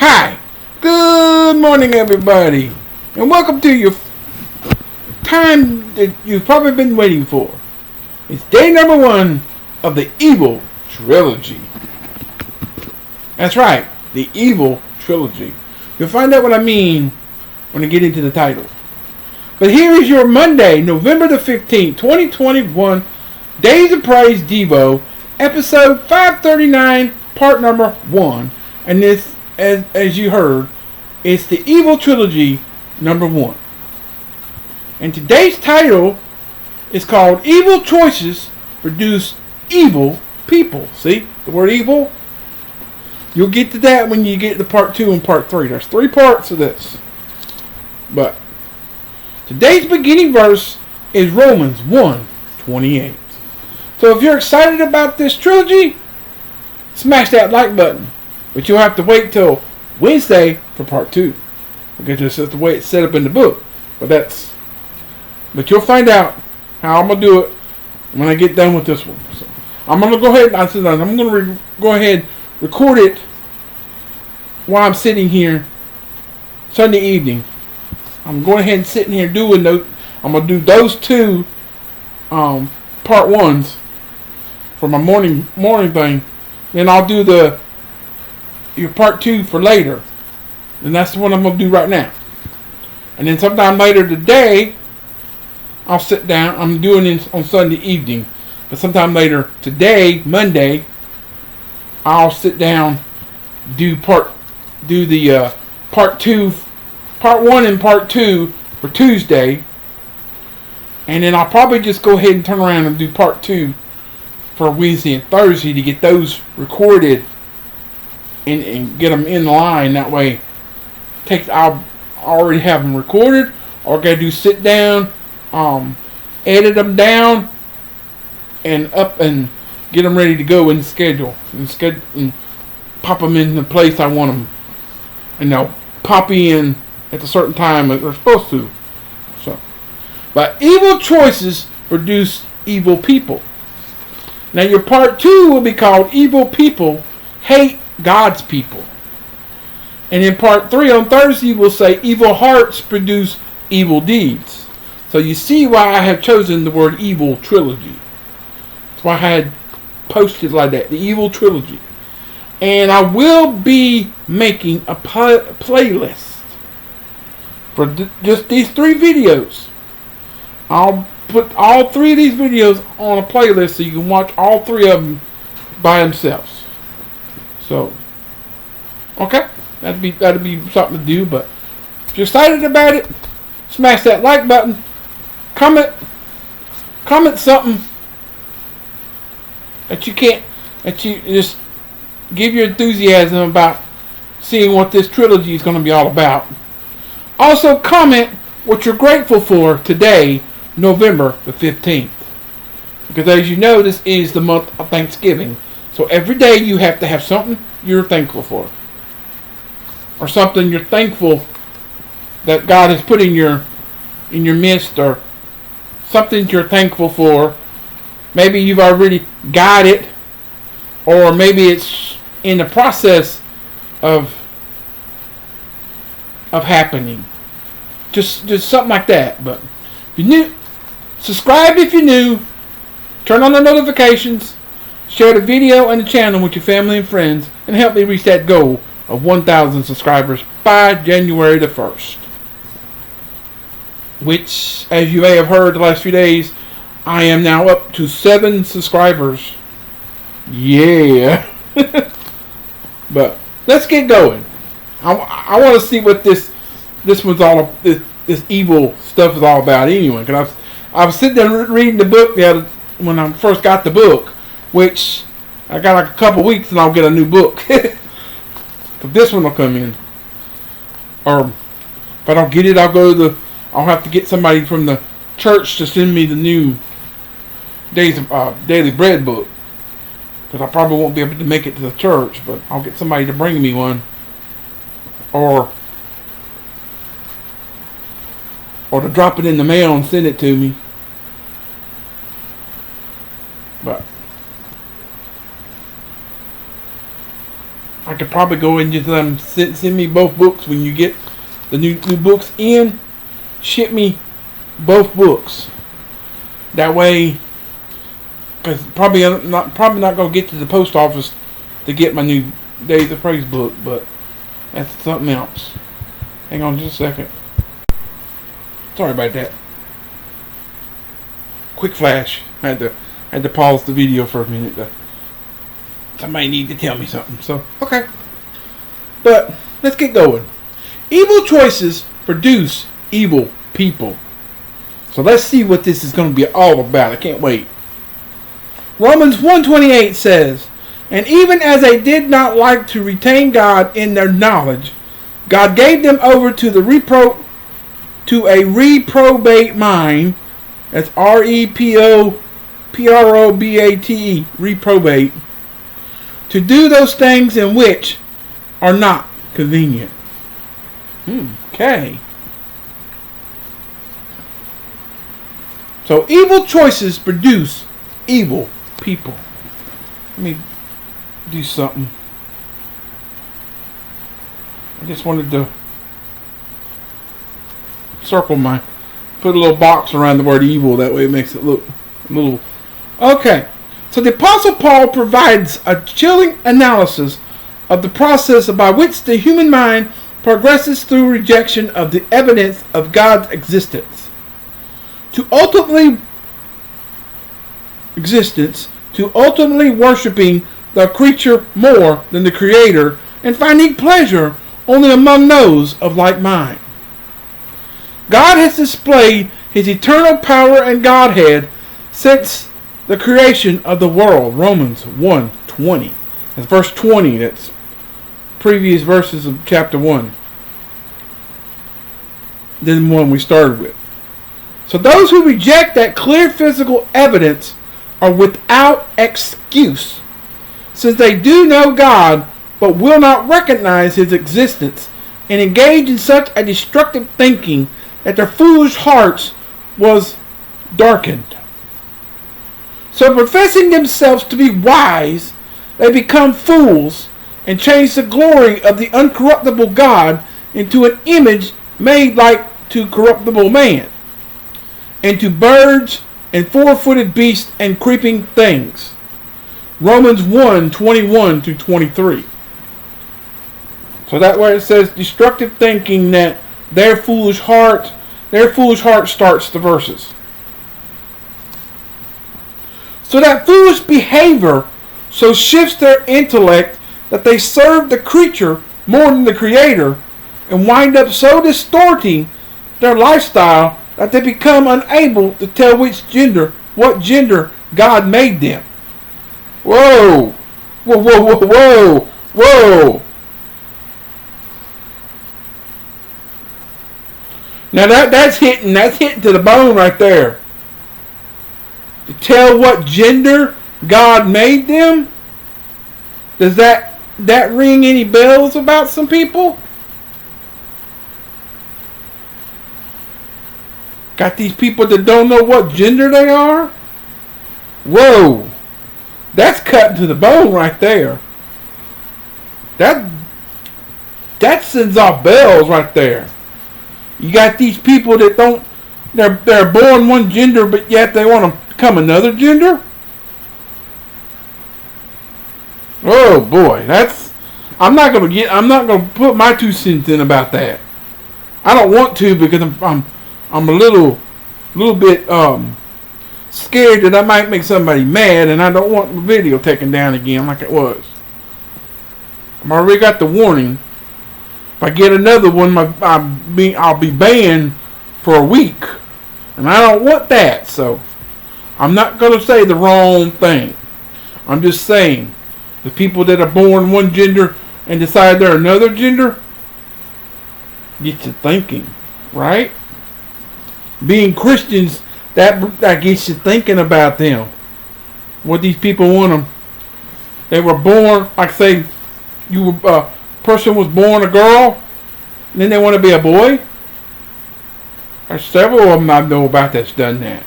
Hi, good morning everybody, and welcome to your time that you've probably been waiting for. It's day number 1 of the EVIL Trilogy. That's right, the EVIL Trilogy. You'll find out what I mean when I get into the title. But here is your Monday, November the 15th, 2021, Days of Praise Devo, episode 539, part number 1. And this, as you heard, it's the EVIL Trilogy number 1. And today's title is called Evil Choices Produce Evil People. See the word evil? You'll get to that when you get to part 2 and part 3. There's 3 parts of this. But today's beginning verse is Romans 1:28. So if you're excited about this trilogy, smash that like button. But you'll have to wait till Wednesday for part 2. Because this is the way it's set up in the book. But you'll find out how I'm going to do it when I get done with this one. So I'm going to go ahead and go ahead and record it while I'm sitting here Sunday evening. I'm going ahead and sitting here doing those. I'm going to do those 2 part 1s for my morning thing. Then I'll do your part 2 for later. And that's the one I'm going to do right now. And then sometime later today, I'll sit down. I'm doing it on Sunday evening. But sometime later today, Monday, I'll sit down, do part 2, part 1 and part 2 for Tuesday. And then I'll probably just go ahead and turn around and do part 2 for Wednesday and Thursday to get those recorded and get them in line. That way, I'll already have them recorded. All I gotta do is sit down, edit them down, and get them ready to go in the schedule and pop them in the place I want them, and they'll pop in at a certain time that they're supposed to. So, but evil choices produce evil people. Now your part 2 will be called Evil People Hate God's People. And in part 3 on Thursday we'll say evil hearts produce evil deeds. So you see why I have chosen the word EVIL Trilogy. That's why I had posted like that, the EVIL Trilogy. And I will be making a playlist for just these 3 videos. I'll put all 3 of these videos on a playlist so you can watch all 3 of them by themselves. So, okay, that'd be something to do. But if you're excited about it, smash that like button. Comment something that you just give your enthusiasm about seeing what this trilogy is going to be all about. Also comment what you're grateful for today, November the 15th. Because as you know, this is the month of Thanksgiving. So every day you have to have something you're thankful for. Or something you're thankful that God has put in your midst, or something you're thankful for. Maybe you've already got it, or maybe it's in the process of happening. Just something like that. But if you're new, subscribe if you're new, turn on the notifications, share the video and the channel with your family and friends, and help me reach that goal of 1,000 subscribers by January the 1st. Which, as you may have heard the last few days, I am now up to 7 subscribers. Yeah. But let's get going. I want to see what this one's all, this evil stuff is all about anyway. Because I was sitting there reading the book when I first got the book, which I got like a couple weeks and I'll get a new book. But this one will come in. Or if I don't get it, I'll have to get somebody from the church to send me the new Days of Daily Bread book. Because I probably won't be able to make it to the church, but I'll get somebody to bring me one. Or to drop it in the mail and send it to me. But I could probably go and just send me both books when you get the new books in. Ship me both books. That way, because probably I'm not going to get to the post office to get my new Days of Praise book, but that's something else. Hang on just a second. Sorry about that. Quick flash. I had to pause the video for a minute. Somebody need to tell me something. So, okay. But let's get going. Evil choices produce evil people. So let's see what this is going to be all about. I can't wait. Romans 1:28 says, "And even as they did not like to retain God in their knowledge, God gave them over to a reprobate mind." That's reprobate, reprobate, to do those things in which are not convenient. Okay. So evil choices produce evil people. Let me do something. I just wanted to put a little box around the word evil. That way it makes it look a little. Okay. So the Apostle Paul provides a chilling analysis of the process by which the human mind progresses through rejection of the evidence of God's existence to ultimately worshiping the creature more than the Creator and finding pleasure only among those of like mind. God has displayed His eternal power and Godhead since the creation of the world. Romans 1:20. That's verse 20. That's previous verses of chapter 1. Then one we started with. So those who reject that clear physical evidence are without excuse, since they do know God but will not recognize His existence and engage in such a destructive thinking that their foolish hearts was darkened. So professing themselves to be wise, they become fools and change the glory of the uncorruptible God into an image made like to corruptible man, and to birds and four-footed beasts and creeping things. Romans 1:21-23. So that way it says destructive thinking, that their foolish heart starts the verses. So that foolish behavior so shifts their intellect that they serve the creature more than the Creator, and wind up so distorting their lifestyle that they become unable to tell what gender God made them. Whoa! Whoa, whoa, whoa, whoa, whoa! Now that's hitting to the bone right there. To tell what gender God made them? Does that ring any bells about some people? Got these people that don't know what gender they are? Whoa! That's cutting to the bone right there. That sends off bells right there. You got these people that they're born one gender, but yet they want to become another gender? Oh boy, I'm not gonna put my 2 cents in about that. I don't want to, because I'm a little bit scared that I might make somebody mad, and I don't want the video taken down again like it was. I've already got the warning. If I get another one, I'll be banned for a week, and I don't want that. So I'm not going to say the wrong thing. I'm just saying the people that are born one gender and decide they're another gender, get you thinking, right? Being Christians, that gets you thinking about them. What these people want them. They were born, like say, person was born a girl, and then they want to be a boy. There's several of them I know about that's done that.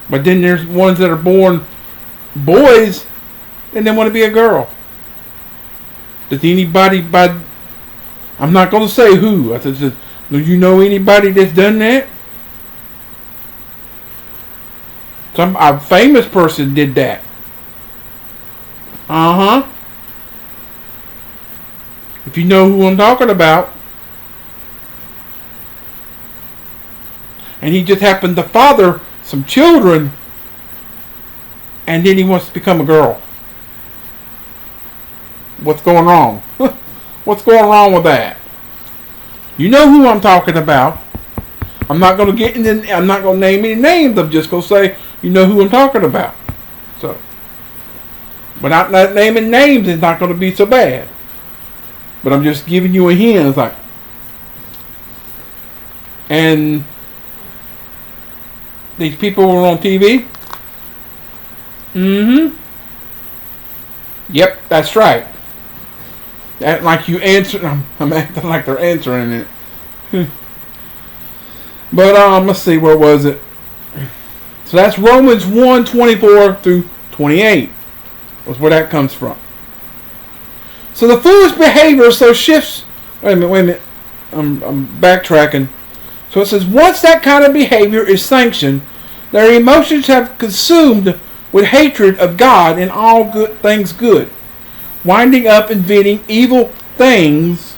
But then there's ones that are born boys, and they want to be a girl. Does anybody I'm not going to say who. I said, do you know anybody that's done that? A famous person did that. If you know who I'm talking about. And he just happened to father some children, and then he wants to become a girl. What's going wrong? What's going wrong with that? You know who I'm talking about. I'm not going to I'm not going to name any names. I'm just going to say you know who I'm talking about. So, but not naming names is not going to be so bad. But I'm just giving you a hint. It's like, and these people were on TV. Yep, that's right. That like you answer. I'm acting like they're answering it. But let's see, where was it? So that's Romans 1:24 through 28. Was where that comes from. So the foolish behavior shifts. Wait a minute. I'm backtracking. So it says, once that kind of behavior is sanctioned, their emotions have consumed with hatred of God and all good things good, winding up inventing evil things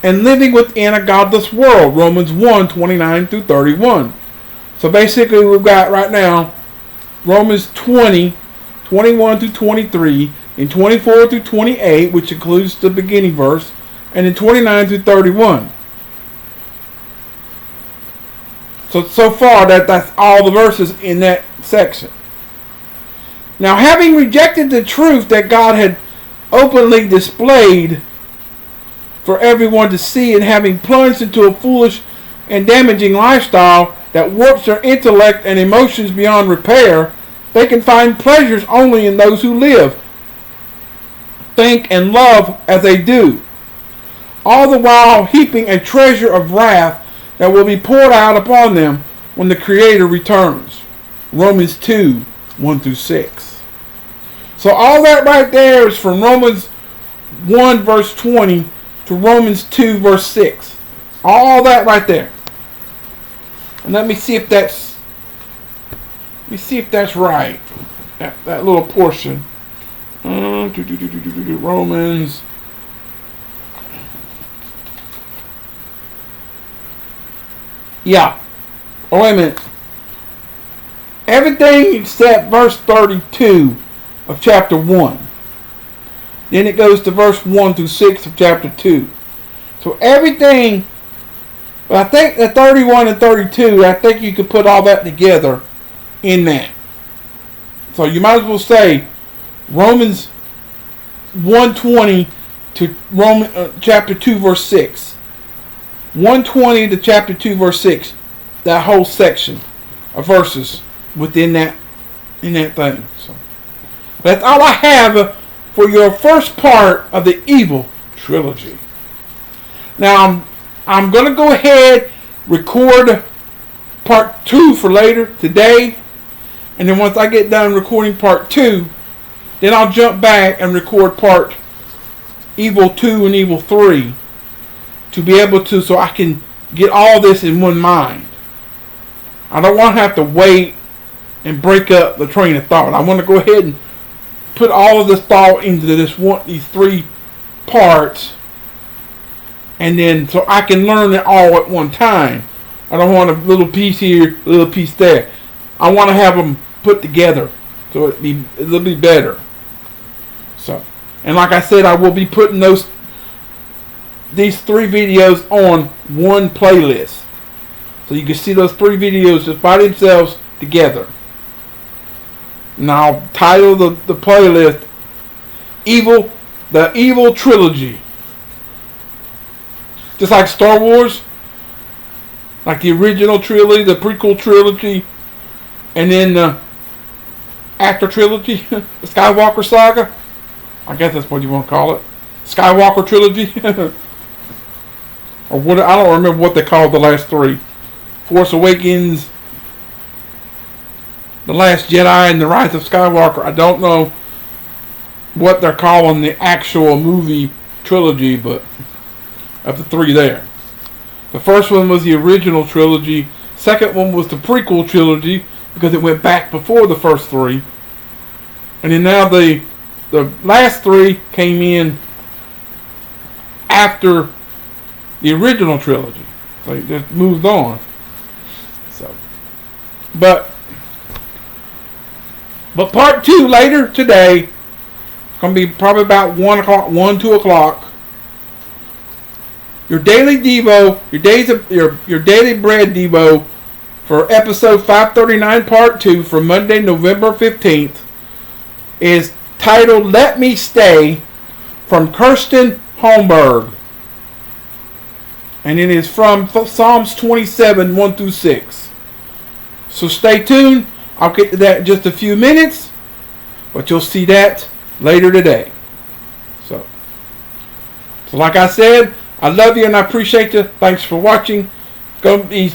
and living within a godless world. Romans 1:29 through 31. So basically we've got right now Romans 20:21 through 23, and 24 through 28, which includes the beginning verse, and then 29 through 31. So far that's all the verses in that section. Now, having rejected the truth that God had openly displayed for everyone to see, and having plunged into a foolish and damaging lifestyle that warps their intellect and emotions beyond repair, they can find pleasures only in those who live, think, and love as they do, all the while heaping a treasure of wrath that will be poured out upon them when the Creator returns. Romans 2:1 through 6. So all that right there is from Romans 1 verse 20 to Romans 2 verse 6. All that right there. And let me see if that's right. That little portion. Romans. Yeah. Oh, wait a minute. Everything except verse 32 of chapter 1. Then it goes to verse 1 through 6 of chapter 2. So everything, I think the 31 and 32, I think you could put all that together in that. So you might as well say Romans 1:20 to chapter 2 verse 6. 1:20 to chapter 2 verse 6. That whole section of verses within that thing. So that's all I have for your first part of the EVIL Trilogy. Now I'm going to go ahead, record part 2 for later today, and then once I get done recording part 2, then I'll jump back and record part EVIL 2 and EVIL 3 to be able to, so I can get all this in one mind. I don't want to have to wait and break up the train of thought. I want to go ahead and put all of this thought into these 3 parts, and then so I can learn it all at one time. I don't want a little piece here, a little piece there. I want to have them put together so it'll be better. So, and like I said, I will be putting these 3 videos on one playlist, so you can see those 3 videos just by themselves together. And I'll title the playlist the EVIL Trilogy. Just like Star Wars, like the original trilogy, the prequel trilogy, and then the actor trilogy, the Skywalker saga. I guess that's what you want to call it. Skywalker trilogy. Or what, I don't remember what they called the last 3. Force Awakens, The Last Jedi, and The Rise of Skywalker. I don't know. what they're calling the actual movie trilogy, but of the three there. The first one was the original trilogy. Second one was the prequel trilogy because it went back before the first three. And then now the last three came in after the original trilogy. So it just moved on. So, but part two later today. It's going to be probably about 1 o'clock, 2 o'clock. Your Daily Devo, your Daily Bread Devo for episode 539 part 2 for Monday, November 15th is titled Let Me Stay from Kirsten Holmberg. And it is from Psalms 27, 1 through 6. So stay tuned. I'll get to that in just a few minutes. But you'll see that later today. So like I said, I love you and I appreciate you. Thanks for watching. The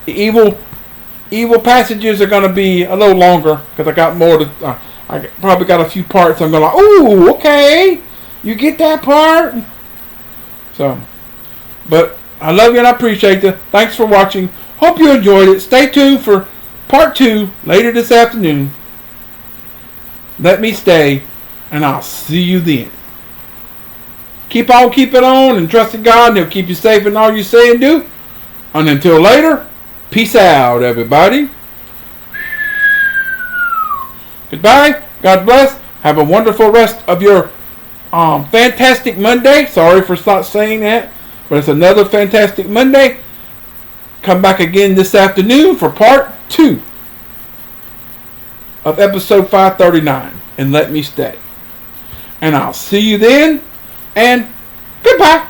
evil passages are going to be a little longer because I got more to. I probably got a few parts. I'm going to ooh, okay, you get that part. So, but I love you and I appreciate you. Thanks for watching. Hope you enjoyed it. Stay tuned for part 2 later this afternoon. Let me stay, and I'll see you then. Keep on keeping on and trust in God, and He'll keep you safe in all you say and do. And until later, peace out, everybody. Goodbye. God bless. Have a wonderful rest of your fantastic Monday. Sorry for not saying that, but it's another fantastic Monday. Come back again this afternoon for part 2 of episode 539. And let me stay. And I'll see you then. And goodbye.